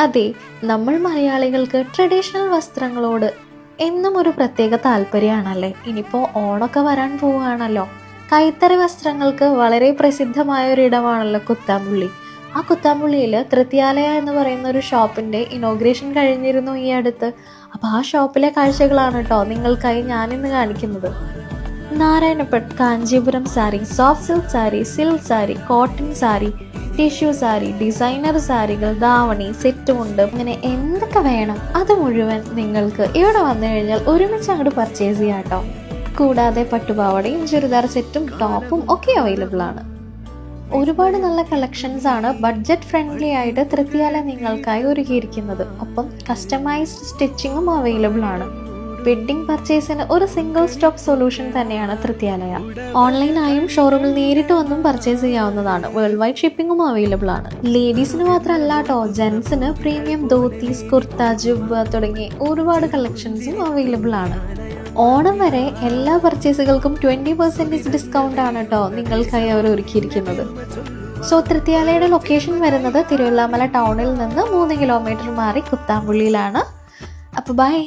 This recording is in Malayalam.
അതെ, നമ്മൾ മലയാളികൾക്ക് ട്രഡീഷണൽ വസ്ത്രങ്ങളോട് എന്നും ഒരു പ്രത്യേക താല്പര്യമാണല്ലേ. ഇനിയിപ്പോൾ ഓണമൊക്കെ വരാൻ പോവുകയാണല്ലോ. കൈത്തറി വസ്ത്രങ്ങൾക്ക് വളരെ പ്രസിദ്ധമായ ഒരിടമാണല്ലോ കുത്താമ്പുള്ളി. ആ കുത്താമ്പുള്ളിയിൽ തൃത്യാലയ എന്ന് പറയുന്ന ഒരു ഷോപ്പിൻ്റെ ഇനോഗ്രേഷൻ കഴിഞ്ഞിരുന്നു ഈ അടുത്ത്. അപ്പോൾ ആ ഷോപ്പിലെ കാഴ്ചകളാണ് കേട്ടോ നിങ്ങൾക്കായി ഞാനിന്ന് കാണിക്കുന്നത്. Narayanpet Kanchipuram sari, soft silk sari, cotton sari, tissue sari, designer സാരികൾ, ധാവണി, സെറ്റുമുണ്ട്, അങ്ങനെ എന്തൊക്കെ വേണം അത് മുഴുവൻ നിങ്ങൾക്ക് ഇവിടെ വന്നു കഴിഞ്ഞാൽ ഒരുമിച്ച് അങ്ങോട്ട് പർച്ചേസ് ചെയ്യാം കേട്ടോ. കൂടാതെ പട്ടുപാവാടയും ചുരിദാർ സെറ്റും ടോപ്പും ഒക്കെ അവൈലബിൾ ആണ്. ഒരുപാട് നല്ല കളക്ഷൻസ് ആണ് ബഡ്ജറ്റ് ഫ്രണ്ട്ലി ആയിട്ട് തൃത്യാല നിങ്ങൾക്കായി ഒരുക്കിയിരിക്കുന്നത്. ഒപ്പം കസ്റ്റമൈസ്ഡ് സ്റ്റിച്ചിങ്ങും അവൈലബിൾ ആണ്. വെഡ്ഡിംഗ് പർച്ചേസിന് ഒരു സിംഗിൾ സ്റ്റോപ്പ് സൊല്യൂഷൻ തന്നെയാണ് തൃത്യാലയ. ഓൺലൈനായും ഷോറൂമിൽ നേരിട്ട് വന്നും പർച്ചേസ് ചെയ്യാവുന്നതാണ്. വേൾഡ് വൈഡ് ഷിപ്പിംഗും അവൈലബിൾ ആണ്. ലേഡീസിന് മാത്രമല്ല കേട്ടോ, ജെൻസിന് പ്രീമിയം ധോത്തീസ്, കുർത്ത, ജുബ്ബ തുടങ്ങി ഒരുപാട് കളക്ഷൻസും അവൈലബിൾ ആണ്. ഓണം വരെ എല്ലാ പർച്ചേസുകൾക്കും 20% ഡിസ്കൗണ്ട് ആണ് കേട്ടോ നിങ്ങൾക്കായി അവർ ഒരുക്കിയിരിക്കുന്നത്. സോ തൃത്യാലയുടെ ലൊക്കേഷൻ വരുന്നത് തിരുവല്ലാമല ടൗണിൽ നിന്ന് 3 കിലോമീറ്റർ മാറി കുത്താമ്പുള്ളിയിലാണ്. അപ്പോൾ ബൈ.